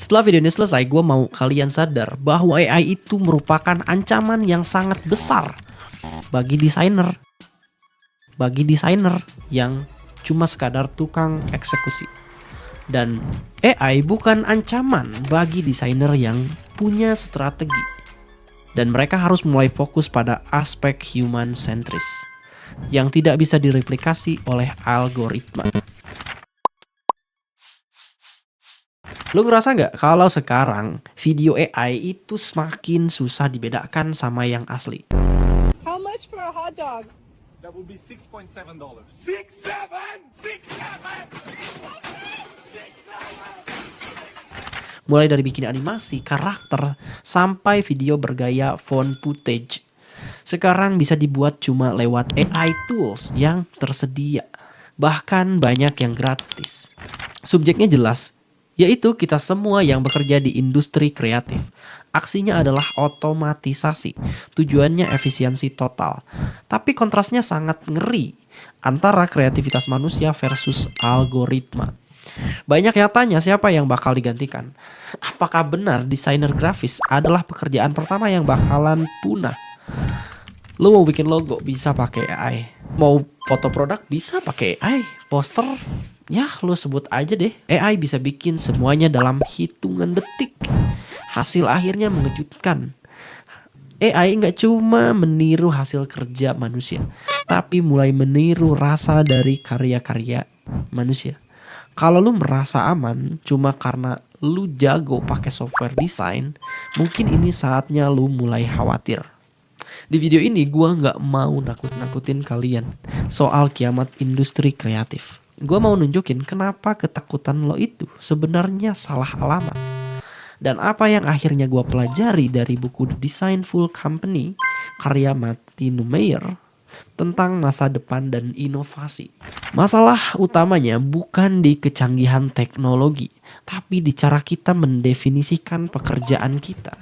Setelah video ini selesai, gue mau kalian sadar bahwa AI itu merupakan ancaman yang sangat besar bagi desainer. Bagi desainer yang cuma sekadar tukang eksekusi. Dan AI bukan ancaman bagi desainer yang punya strategi. Dan mereka harus mulai fokus pada aspek human centris yang tidak bisa direplikasi oleh algoritma. Lu ngerasa nggak kalau sekarang video AI itu semakin susah dibedakan sama yang asli? How much for a hot dog? That would be $6.7. 6.7! Mulai dari bikin animasi, karakter, sampai video bergaya found footage. Sekarang bisa dibuat cuma lewat AI tools yang tersedia. Bahkan banyak yang gratis. Subjeknya jelas, yaitu kita semua yang bekerja di industri kreatif. Aksinya adalah otomatisasi, tujuannya efisiensi total. Tapi kontrasnya sangat ngeri antara kreativitas manusia versus algoritma. Banyak yang tanya siapa yang bakal digantikan. Apakah benar desainer grafis adalah pekerjaan pertama yang bakalan punah? Lu mau bikin logo bisa pakai AI. Mau foto produk bisa pakai AI. Poster, ya lu sebut aja deh. AI bisa bikin semuanya dalam hitungan detik. Hasil akhirnya mengejutkan. AI nggak cuma meniru hasil kerja manusia, tapi mulai meniru rasa dari karya-karya manusia. Kalau lu merasa aman cuma karena lu jago pakai software desain, mungkin ini saatnya lu mulai khawatir. Di video ini gua nggak mau nakut-nakutin kalian soal kiamat industri kreatif. Gua mau nunjukin kenapa ketakutan lo itu sebenarnya salah alamat. Dan apa yang akhirnya gua pelajari dari buku The Designful Company karya Martin Numeyer tentang masa depan dan inovasi. Masalah utamanya bukan di kecanggihan teknologi, tapi di cara kita mendefinisikan pekerjaan kita.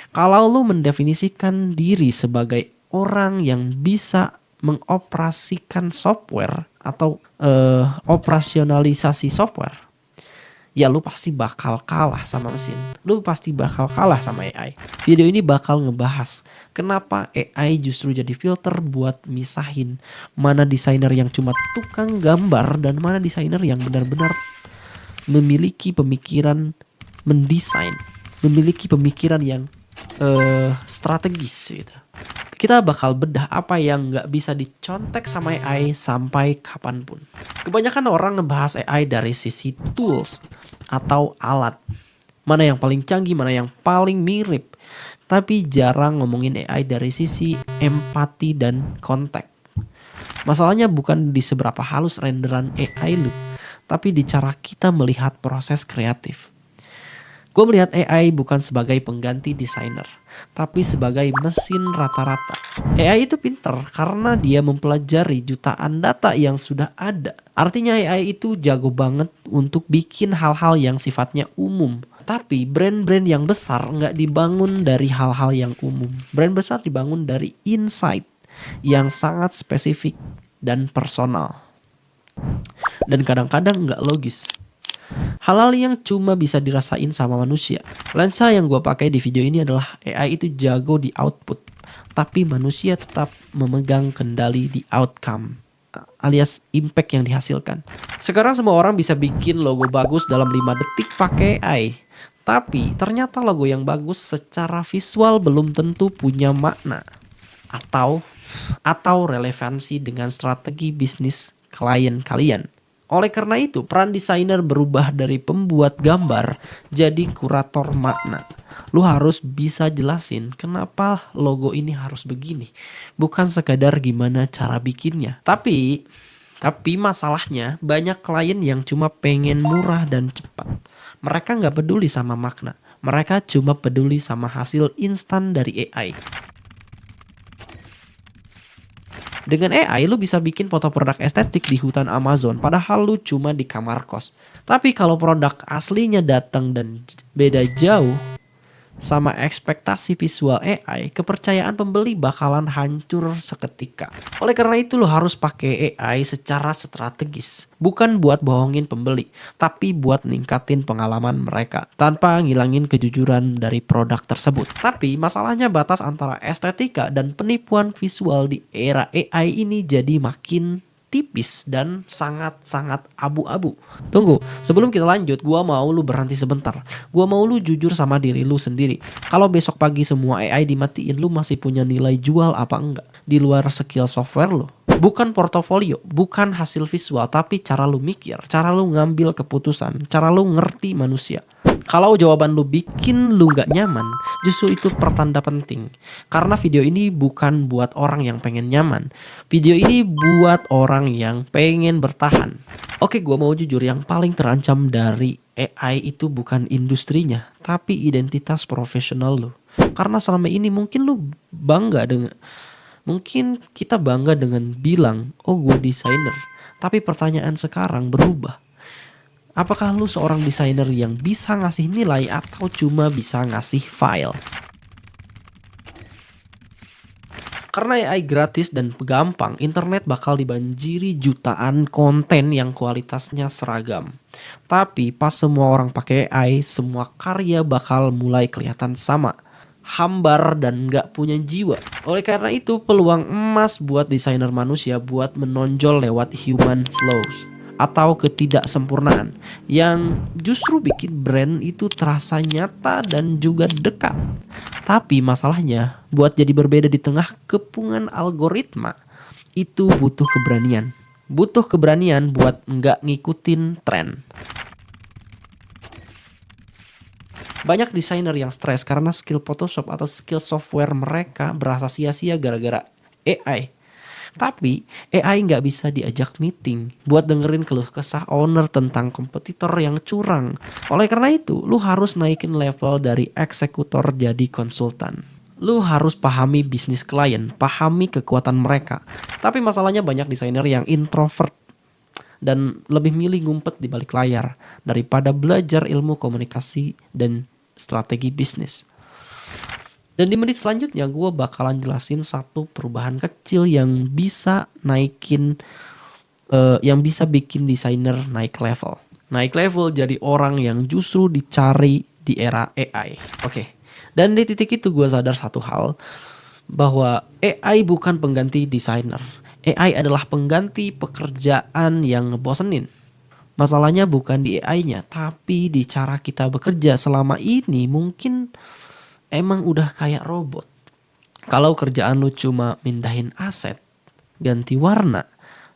Kalau lu mendefinisikan diri sebagai orang yang bisa mengoperasikan software atau operasionalisasi software, ya lu pasti bakal kalah sama mesin. Lu pasti bakal kalah sama AI. Video ini bakal ngebahas kenapa AI justru jadi filter buat misahin mana desainer yang cuma tukang gambar dan mana desainer yang benar-benar memiliki pemikiran mendesain, memiliki pemikiran yang strategis gitu. Kita bakal bedah apa yang nggak bisa dicontek sama AI sampai kapanpun. Kebanyakan orang ngebahas AI dari sisi tools atau alat. Mana yang paling canggih, mana yang paling mirip. Tapi jarang ngomongin AI dari sisi empati dan konteks. Masalahnya bukan di seberapa halus renderan AI lu, tapi di cara kita melihat proses kreatif. Gue melihat AI bukan sebagai pengganti desainer, tapi sebagai mesin rata-rata. AI itu pinter karena dia mempelajari jutaan data yang sudah ada. Artinya AI itu jago banget untuk bikin hal-hal yang sifatnya umum. Tapi brand-brand yang besar nggak dibangun dari hal-hal yang umum. Brand besar dibangun dari insight yang sangat spesifik dan personal. Dan kadang-kadang nggak logis. Hal-hal yang cuma bisa dirasain sama manusia. Lensa yang gue pakai di video ini adalah AI itu jago di output, tapi manusia tetap memegang kendali di outcome, alias impact yang dihasilkan. Sekarang semua orang bisa bikin logo bagus dalam 5 detik pakai AI. Tapi ternyata logo yang bagus secara visual belum tentu punya makna atau relevansi dengan strategi bisnis klien kalian. Oleh karena itu, peran desainer berubah dari pembuat gambar jadi kurator makna. Lu harus bisa jelasin kenapa logo ini harus begini. Bukan sekadar gimana cara bikinnya. Tapi masalahnya banyak klien yang cuma pengen murah dan cepat. Mereka nggak peduli sama makna. Mereka cuma peduli sama hasil instan dari AI. Dengan AI lu bisa bikin foto produk estetik di hutan Amazon padahal lu cuma di kamar kos. Tapi kalau produk aslinya datang dan beda jauh, sama ekspektasi visual AI, kepercayaan pembeli bakalan hancur seketika. Oleh karena itu lo harus pakai AI secara strategis. Bukan buat bohongin pembeli, tapi buat ningkatin pengalaman mereka tanpa ngilangin kejujuran dari produk tersebut. Tapi masalahnya batas antara estetika dan penipuan visual di era AI ini jadi makin tipis dan sangat-sangat abu-abu. Tunggu, sebelum kita lanjut, gua mau lu berhenti sebentar. Gua mau lu jujur sama diri lu sendiri. Kalau besok pagi semua AI dimatiin, lu masih punya nilai jual apa enggak? Di luar skill software lu. Bukan portofolio, bukan hasil visual, tapi cara lu mikir, cara lu ngambil keputusan, cara lu ngerti manusia. Kalau jawaban lu bikin lu gak nyaman, justru itu pertanda penting. Karena video ini bukan buat orang yang pengen nyaman. Video ini buat orang yang pengen bertahan. Oke, gua mau jujur, yang paling terancam dari AI itu bukan industrinya, tapi identitas profesional lu. Karena selama ini mungkin kita bangga dengan bilang, oh gue desainer. Tapi pertanyaan sekarang berubah. Apakah lu seorang desainer yang bisa ngasih nilai atau cuma bisa ngasih file? Karena AI gratis dan gampang, internet bakal dibanjiri jutaan konten yang kualitasnya seragam. Tapi pas semua orang pakai AI, semua karya bakal mulai kelihatan sama, hambar dan gak punya jiwa. Oleh karena itu, peluang emas buat desainer manusia buat menonjol lewat human flows atau ketidaksempurnaan yang justru bikin brand itu terasa nyata dan juga dekat. Tapi masalahnya, buat jadi berbeda di tengah kepungan algoritma, itu butuh keberanian. Butuh keberanian buat nggak ngikutin tren. Banyak desainer yang stres karena skill Photoshop atau skill software mereka berasa sia-sia gara-gara AI. Tapi AI nggak bisa diajak meeting buat dengerin keluh kesah owner tentang kompetitor yang curang. Oleh karena itu, lu harus naikin level dari eksekutor jadi konsultan. Lu harus pahami bisnis klien, pahami kekuatan mereka. Tapi masalahnya banyak desainer yang introvert dan lebih milih ngumpet di balik layar daripada belajar ilmu komunikasi dan strategi bisnis. Dan di menit selanjutnya gue bakalan jelasin satu perubahan kecil yang bisa bikin desainer naik level. Naik level jadi orang yang justru dicari di era AI. Oke. Dan di titik itu gue sadar satu hal, bahwa AI bukan pengganti desainer. AI adalah pengganti pekerjaan yang ngebosenin. Masalahnya bukan di AI-nya, tapi di cara kita bekerja selama ini mungkin emang udah kayak robot. Kalau kerjaan lu cuma mindahin aset, ganti warna,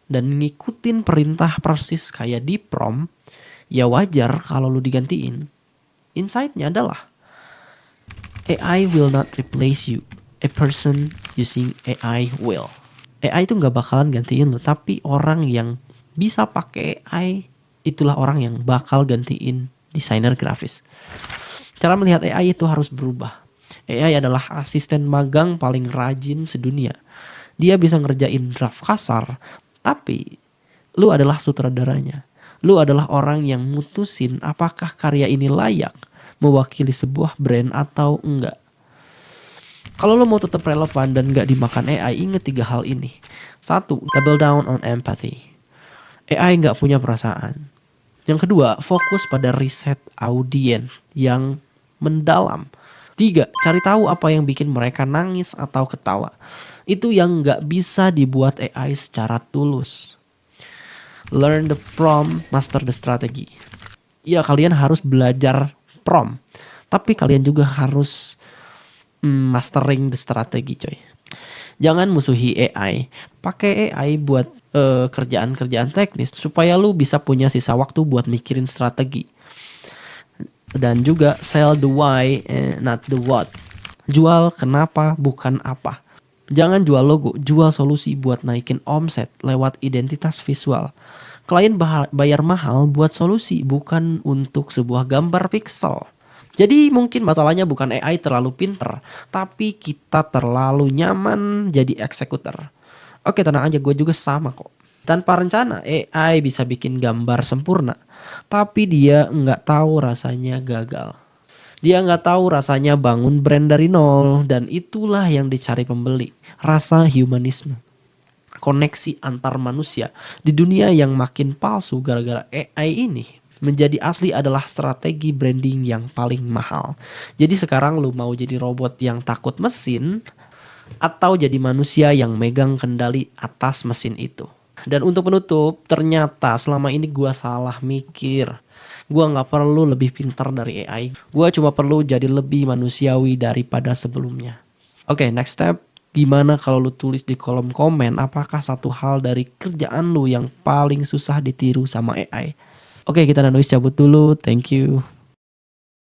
dan ngikutin perintah persis kayak di prompt, ya wajar kalau lu digantiin. Insight-nya adalah AI will not replace you. A person using AI will. AI itu gak bakalan gantiin lu, tapi orang yang bisa pakai AI itulah orang yang bakal gantiin desainer grafis. Cara melihat AI itu harus berubah. AI adalah asisten magang paling rajin sedunia. Dia bisa ngerjain draft kasar, tapi lu adalah sutradaranya. Lu adalah orang yang mutusin apakah karya ini layak mewakili sebuah brand atau enggak. Kalau lu mau tetap relevan dan gak dimakan AI, inget 3 hal ini. 1. Double down on empathy. AI gak punya perasaan. Yang kedua, fokus pada riset audiens yang mendalam. 3. Cari tahu apa yang bikin mereka nangis atau ketawa. Itu yang gak bisa dibuat AI secara tulus. Learn the prompt, master the strategy. Ya, kalian harus belajar prompt, tapi kalian juga harus mastering the strategy, coy. Jangan musuhi AI. Pakai AI buat kerjaan-kerjaan teknis supaya lu bisa punya sisa waktu buat mikirin strategi. Dan juga sell the why, not the what. Jual kenapa, bukan apa. Jangan jual logo, jual solusi buat naikin omset lewat identitas visual. Klien bayar mahal buat solusi, bukan untuk sebuah gambar pixel. Jadi mungkin masalahnya bukan AI terlalu pinter, tapi kita terlalu nyaman jadi eksekutor. Oke, tenang aja, gue juga sama kok. Tanpa rencana, AI bisa bikin gambar sempurna, tapi dia nggak tahu rasanya gagal. Dia nggak tahu rasanya bangun brand dari nol, dan itulah yang dicari pembeli, rasa humanisme. Koneksi antar manusia di dunia yang makin palsu gara-gara AI ini menjadi asli adalah strategi branding yang paling mahal. Jadi sekarang lu mau jadi robot yang takut mesin atau jadi manusia yang megang kendali atas mesin itu. Dan untuk penutup, ternyata selama ini gua salah mikir. Gua nggak perlu lebih pintar dari AI. Gua cuma perlu jadi lebih manusiawi daripada sebelumnya. Oke, next step. Gimana kalau lu tulis di kolom komen apakah satu hal dari kerjaan lu yang paling susah ditiru sama AI? Oke, kita Nanois cabut dulu. Thank you.